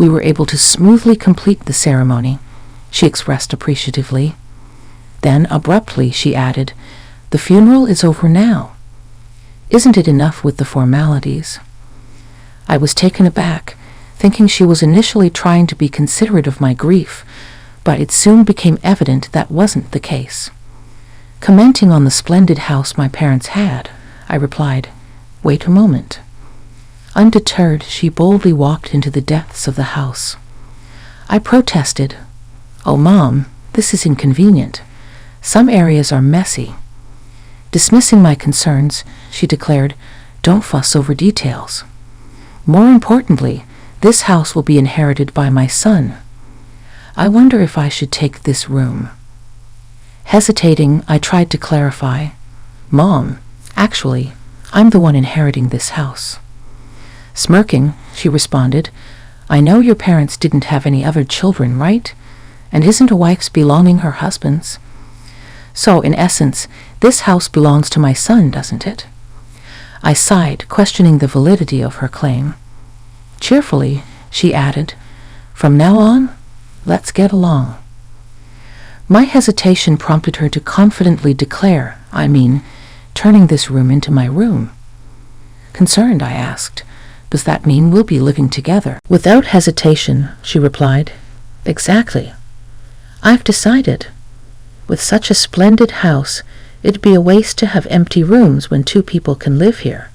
We were able to smoothly complete the ceremony, she expressed appreciatively. Then, abruptly, she added, "The funeral is over now. Isn't it enough with the formalities?" I was taken aback, thinking she was initially trying to be considerate of my grief, but it soon became evident that wasn't the case. Commenting on the splendid house my parents had, I replied, "Wait a moment." Undeterred, she boldly walked into the depths of the house. I protested, "Oh, Mom, this is inconvenient. Some areas are messy." Dismissing my concerns, she declared, "Don't fuss over details. More importantly, this house will be inherited by my son. I wonder if I should take this room." Hesitating, I tried to clarify, "Mom, actually, I'm the one inheriting this house." Smirking, she responded, "I know your parents didn't have any other children, right? And isn't a wife's belonging her husband's? So, in essence, this house belongs to my son, doesn't it?" I sighed, questioning the validity of her claim. Cheerfully, she added, "From now on, let's get along." My hesitation prompted her to confidently declare, turning this room into my room. Concerned, I asked, "Does that mean we'll be living together?" Without hesitation, she replied, "Exactly. I've decided. With such a splendid house, it'd be a waste to have empty rooms when two people can live here.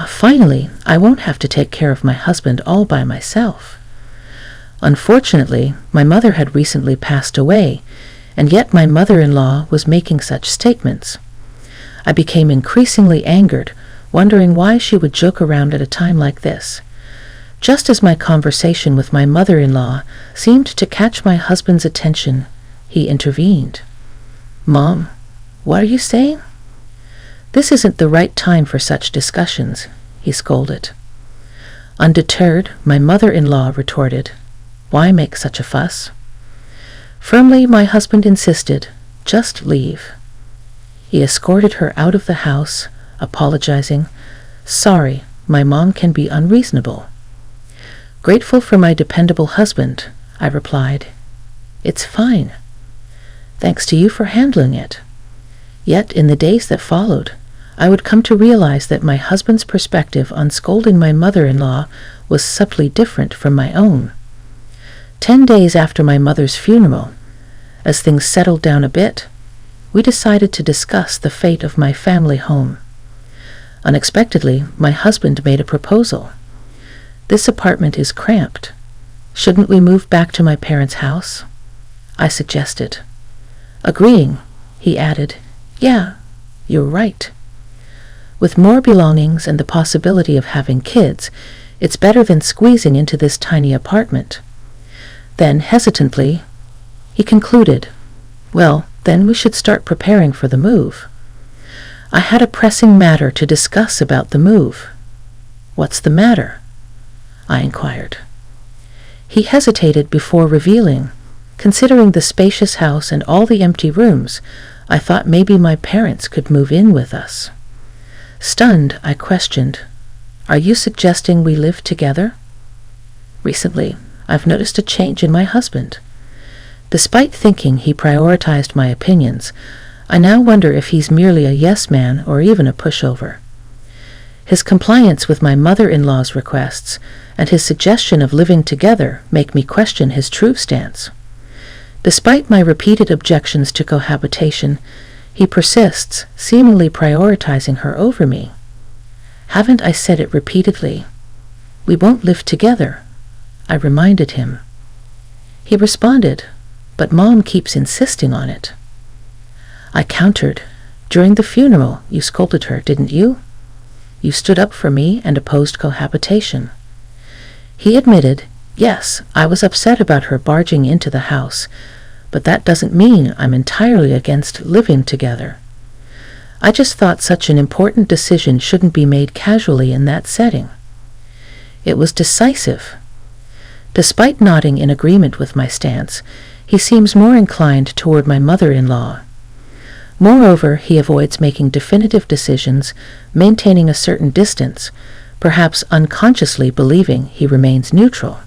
Finally, I won't have to take care of my husband all by myself." Unfortunately, my mother had recently passed away, and yet my mother-in-law was making such statements. I became increasingly angered, wondering why she would joke around at a time like this. Just as my conversation with my mother-in-law seemed to catch my husband's attention, he intervened. "Mom, what are you saying?" "This isn't the right time for such discussions," he scolded. Undeterred, my mother-in-law retorted, "Why make such a fuss?" Firmly, my husband insisted, "Just leave." He escorted her out of the house, apologizing, "Sorry, my mom can be unreasonable." Grateful for my dependable husband, I replied, "It's fine. Thanks to you for handling it." Yet in the days that followed, I would come to realize that my husband's perspective on scolding my mother-in-law was subtly different from my own. 10 days after my mother's funeral, as things settled down a bit, we decided to discuss the fate of my family home. Unexpectedly, my husband made a proposal. "This apartment is cramped. Shouldn't we move back to my parents' house?" I suggested. Agreeing, he added, "Yeah, you're right. With more belongings and the possibility of having kids, it's better than squeezing into this tiny apartment." Then, hesitantly, he concluded, "Well, then we should start preparing for the move." I had a pressing matter to discuss about the move. "What's the matter?" I inquired. He hesitated before revealing, "Considering the spacious house and all the empty rooms, I thought maybe my parents could move in with us." Stunned, I questioned, "Are you suggesting we live together?" Recently, I've noticed a change in my husband. Despite thinking he prioritized my opinions, I now wonder if he's merely a yes man or even a pushover. His compliance with my mother-in-law's requests and his suggestion of living together make me question his true stance. Despite my repeated objections to cohabitation, he persists, seemingly prioritizing her over me. Haven't I said it repeatedly? "We won't live together," I reminded him. He responded, "But Mom keeps insisting on it." I countered, "During the funeral, you scolded her, didn't you? You stood up for me and opposed cohabitation." He admitted, "Yes, I was upset about her barging into the house, but that doesn't mean I'm entirely against living together. I just thought such an important decision shouldn't be made casually in that setting." It was decisive. Despite nodding in agreement with my stance, he seems more inclined toward my mother-in-law. Moreover, he avoids making definitive decisions, maintaining a certain distance, perhaps unconsciously believing he remains neutral.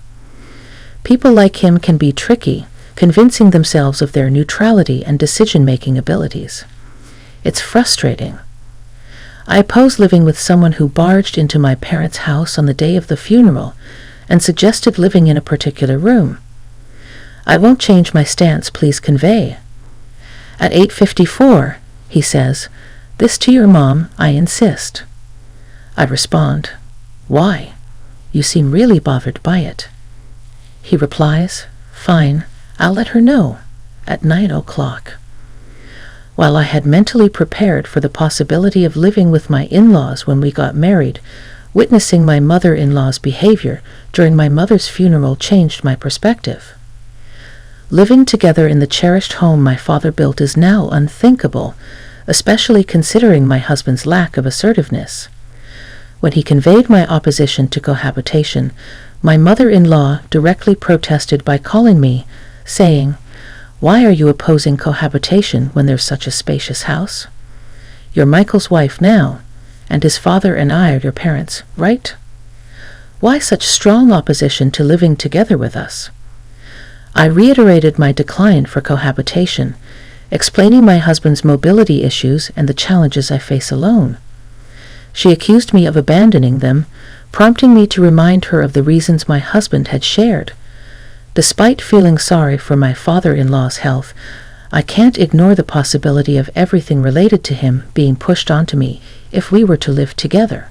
People like him can be tricky, convincing themselves of their neutrality and decision-making abilities. It's frustrating. I oppose living with someone who barged into my parents' house on the day of the funeral and suggested living in a particular room. I won't change my stance, please convey. At 8:54, he says, "This to your mom, I insist." I respond, "Why? You seem really bothered by it." He replies, "Fine, I'll let her know," at 9 o'clock. While I had mentally prepared for the possibility of living with my in-laws when we got married, witnessing my mother-in-law's behavior during my mother's funeral changed my perspective. Living together in the cherished home my father built is now unthinkable, especially considering my husband's lack of assertiveness. When he conveyed my opposition to cohabitation, my mother-in-law directly protested by calling me, saying, "Why are you opposing cohabitation when there's such a spacious house? You're Michael's wife now, and his father and I are your parents, right? Why such strong opposition to living together with us?" I reiterated my decline for cohabitation, explaining my husband's mobility issues and the challenges I face alone. She accused me of abandoning them, prompting me to remind her of the reasons my husband had shared. Despite feeling sorry for my father-in-law's health, I can't ignore the possibility of everything related to him being pushed onto me if we were to live together.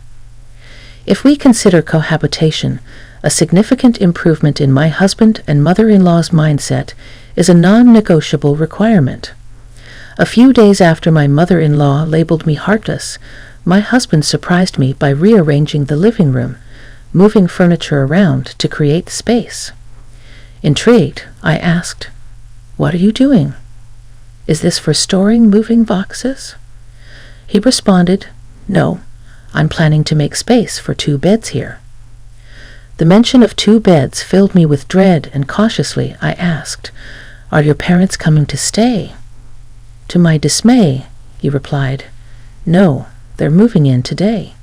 If we consider cohabitation, a significant improvement in my husband and mother-in-law's mindset is a non-negotiable requirement. A few days after my mother-in-law labeled me heartless, my husband surprised me by rearranging the living room, moving furniture around to create space. Intrigued, I asked, "What are you doing? Is this for storing moving boxes?" He responded, "No, I'm planning to make space for 2 beds here." The mention of 2 beds filled me with dread, and cautiously I asked, "Are your parents coming to stay?" To my dismay, he replied, "No, they're moving in today."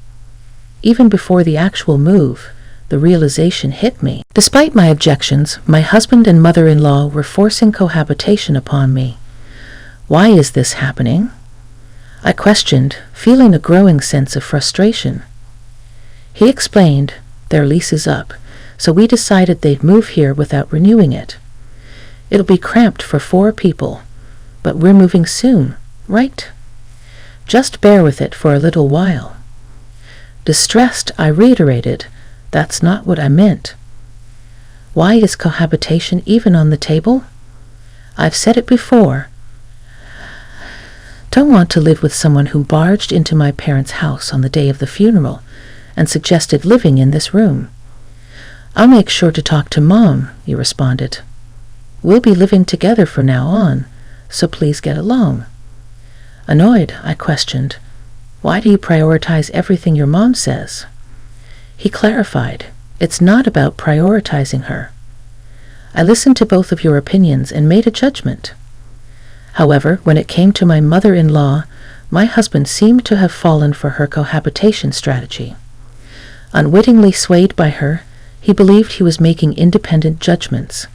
Even before the actual move, the realization hit me. Despite my objections, my husband and mother-in-law were forcing cohabitation upon me. Why is this happening? I questioned, feeling a growing sense of frustration. He explained, "Their lease is up, so we decided they'd move here without renewing it. It'll be cramped for 4 people, but we're moving soon, right? Just bear with it for a little while." Distressed, I reiterated, "That's not what I meant." Why is cohabitation even on the table? I've said it before. Don't want to live with someone who barged into my parents' house on the day of the funeral and suggested living in this room. "I'll make sure to talk to Mom," he responded. "We'll be living together from now on, so please get along." Annoyed, I questioned, "Why do you prioritize everything your mom says?" He clarified, "It's not about prioritizing her. I listened to both of your opinions and made a judgment." However, when it came to my mother-in-law, my husband seemed to have fallen for her cohabitation strategy. Unwittingly swayed by her, he believed he was making independent judgments.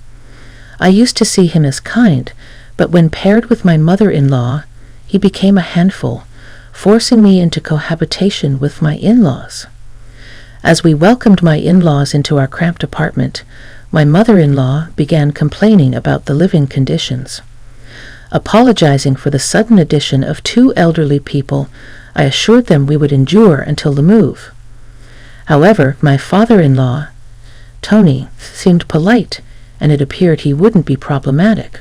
I used to see him as kind, but when paired with my mother-in-law, he became a handful, forcing me into cohabitation with my in-laws. As we welcomed my in-laws into our cramped apartment, my mother-in-law began complaining about the living conditions. Apologizing for the sudden addition of 2 elderly people, I assured them we would endure until the move. However, my father-in-law, Tony, seemed polite, and it appeared he wouldn't be problematic.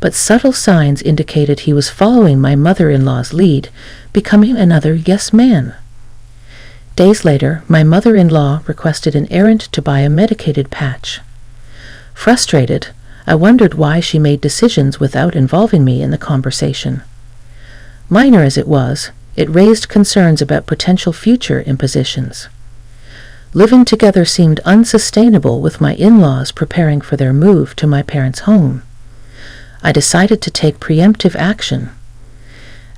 But subtle signs indicated he was following my mother-in-law's lead, becoming another yes man. Days later, my mother-in-law requested an errand to buy a medicated patch. Frustrated, I wondered why she made decisions without involving me in the conversation. Minor as it was, it raised concerns about potential future impositions. Living together seemed unsustainable with my in-laws preparing for their move to my parents' home. I decided to take preemptive action.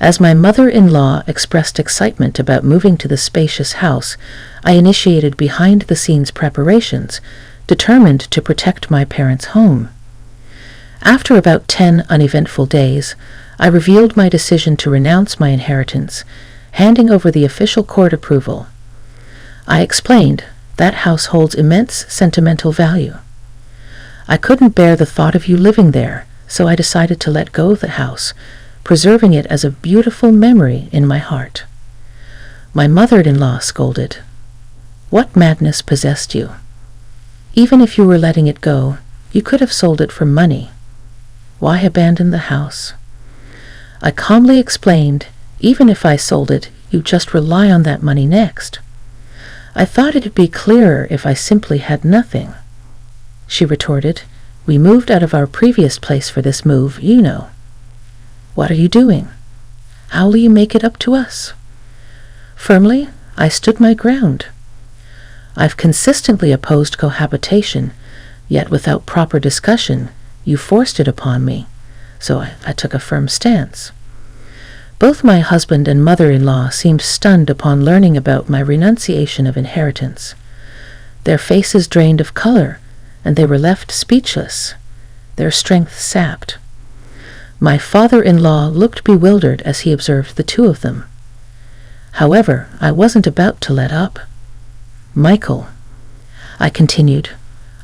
As my mother-in-law expressed excitement about moving to the spacious house, I initiated behind-the-scenes preparations, determined to protect my parents' home. After about 10 uneventful days, I revealed my decision to renounce my inheritance, handing over the official court approval. I explained that house holds immense sentimental value. I couldn't bear the thought of you living there, so I decided to let go of the house, preserving it as a beautiful memory in my heart. My mother-in-law scolded. What madness possessed you? Even if you were letting it go, you could have sold it for money. Why abandon the house? I calmly explained, even if I sold it, you'd just rely on that money next. I thought it'd be clearer if I simply had nothing. She retorted, we moved out of our previous place for this move, you know. What are you doing? How will you make it up to us? Firmly, I stood my ground. I've consistently opposed cohabitation, yet without proper discussion, you forced it upon me, so I took a firm stance. Both my husband and mother-in-law seemed stunned upon learning about my renunciation of inheritance. Their faces drained of color, and they were left speechless, their strength sapped. My father-in-law looked bewildered as he observed the two of them. However, I wasn't about to let up. Michael, I continued,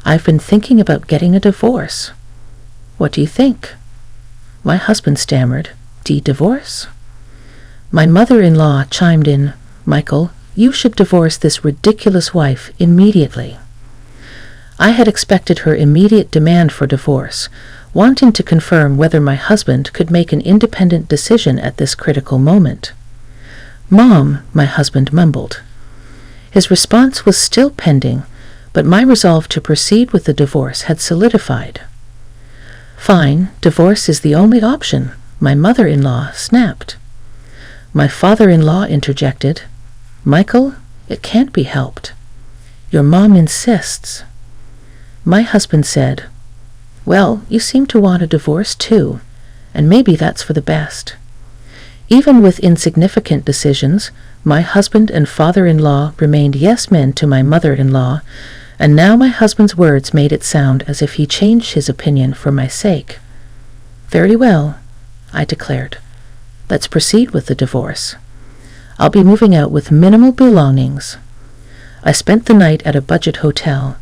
I've been thinking about getting a divorce. What do you think? My husband stammered, divorce? My mother-in-law chimed in, Michael, you should divorce this ridiculous wife immediately. I had expected her immediate demand for divorce, wanting to confirm whether my husband could make an independent decision at this critical moment. Mom, my husband mumbled. His response was still pending, but my resolve to proceed with the divorce had solidified. Fine, divorce is the only option, my mother-in-law snapped. My father-in-law interjected, Michael, it can't be helped. Your mom insists. My husband said, well, you seem to want a divorce too, and maybe that's for the best. Even with insignificant decisions, my husband and father-in-law remained yes-men to my mother-in-law, and now my husband's words made it sound as if he changed his opinion for my sake. Very well, I declared. Let's proceed with the divorce. I'll be moving out with minimal belongings. I spent the night at a budget hotel.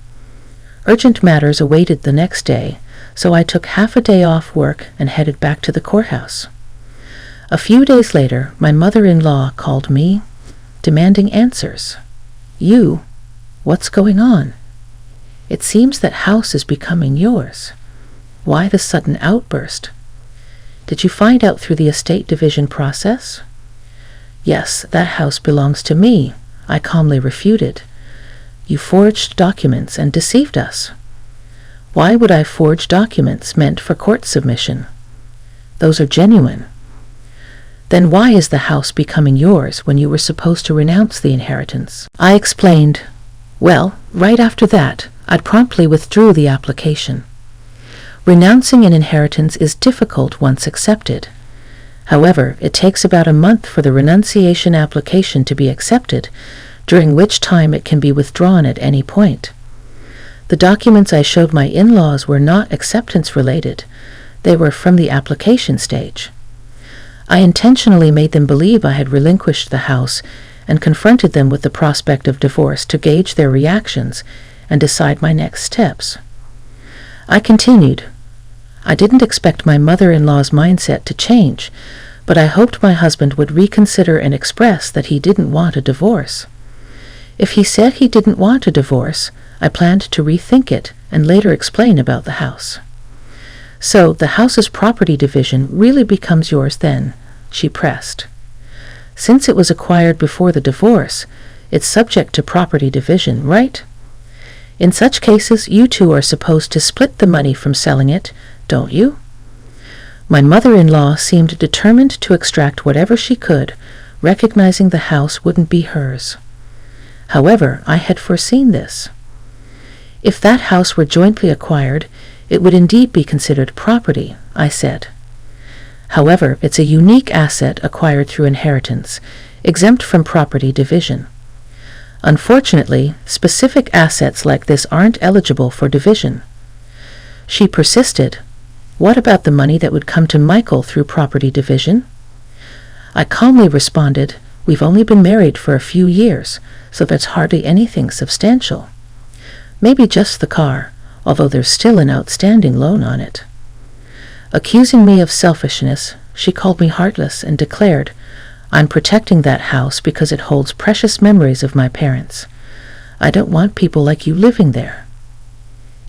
Urgent matters awaited the next day, so I took half a day off work and headed back to the courthouse. A few days later, my mother-in-law called me, demanding answers. You? What's going on? It seems that house is becoming yours. Why the sudden outburst? Did you find out through the estate division process? Yes, that house belongs to me, I calmly refuted. You forged documents and deceived us. Why would I forge documents meant for court submission? Those are genuine. Then why is the house becoming yours when you were supposed to renounce the inheritance? I explained. Well, right after that, I promptly withdrew the application. Renouncing an inheritance is difficult once accepted. However, it takes about a month for the renunciation application to be accepted, during which time it can be withdrawn at any point. The documents I showed my in-laws were not acceptance-related. They were from the application stage. I intentionally made them believe I had relinquished the house and confronted them with the prospect of divorce to gauge their reactions and decide my next steps. I continued. I didn't expect my mother-in-law's mindset to change, but I hoped my husband would reconsider and express that he didn't want a divorce. If he said he didn't want a divorce, I planned to rethink it and later explain about the house. So the house's property division really becomes yours then, she pressed. Since it was acquired before the divorce, it's subject to property division, right? In such cases, you two are supposed to split the money from selling it, don't you? My mother-in-law seemed determined to extract whatever she could, recognizing the house wouldn't be hers. However, I had foreseen this. If that house were jointly acquired, it would indeed be considered property, I said. However, it's a unique asset acquired through inheritance, exempt from property division. Unfortunately, specific assets like this aren't eligible for division. She persisted. What about the money that would come to Michael through property division? I calmly responded, we've only been married for a few years, so there's hardly anything substantial. Maybe just the car, although there's still an outstanding loan on it. Accusing me of selfishness, she called me heartless and declared, I'm protecting that house because it holds precious memories of my parents. I don't want people like you living there.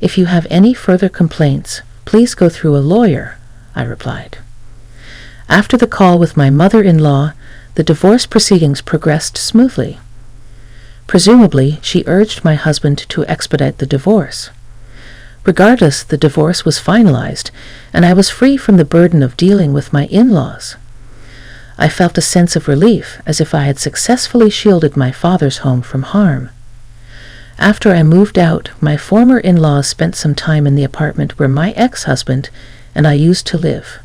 If you have any further complaints, please go through a lawyer, I replied. After the call with my mother-in-law, the divorce proceedings progressed smoothly. Presumably, she urged my husband to expedite the divorce. Regardless, the divorce was finalized, and I was free from the burden of dealing with my in-laws. I felt a sense of relief, as if I had successfully shielded my father's home from harm. After I moved out, my former in-laws spent some time in the apartment where my ex-husband and I used to live.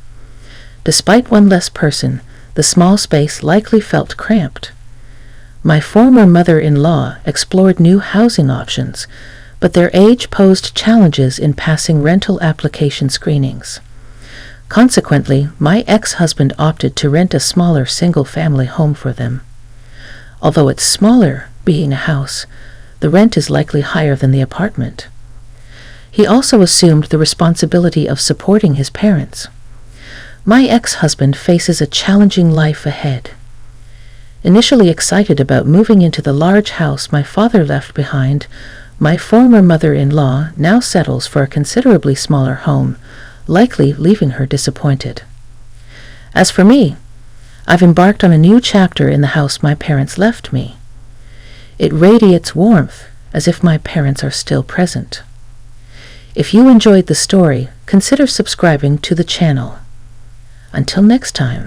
Despite one less person, the small space likely felt cramped. My former mother-in-law explored new housing options, but their age posed challenges in passing rental application screenings. Consequently, my ex-husband opted to rent a smaller single-family home for them. Although it's smaller, being a house, the rent is likely higher than the apartment. He also assumed the responsibility of supporting his parents. My ex-husband faces a challenging life ahead. Initially excited about moving into the large house my father left behind, my former mother-in-law now settles for a considerably smaller home, likely leaving her disappointed. As for me, I've embarked on a new chapter in the house my parents left me. It radiates warmth, as if my parents are still present. If you enjoyed the story, consider subscribing to the channel. Until next time.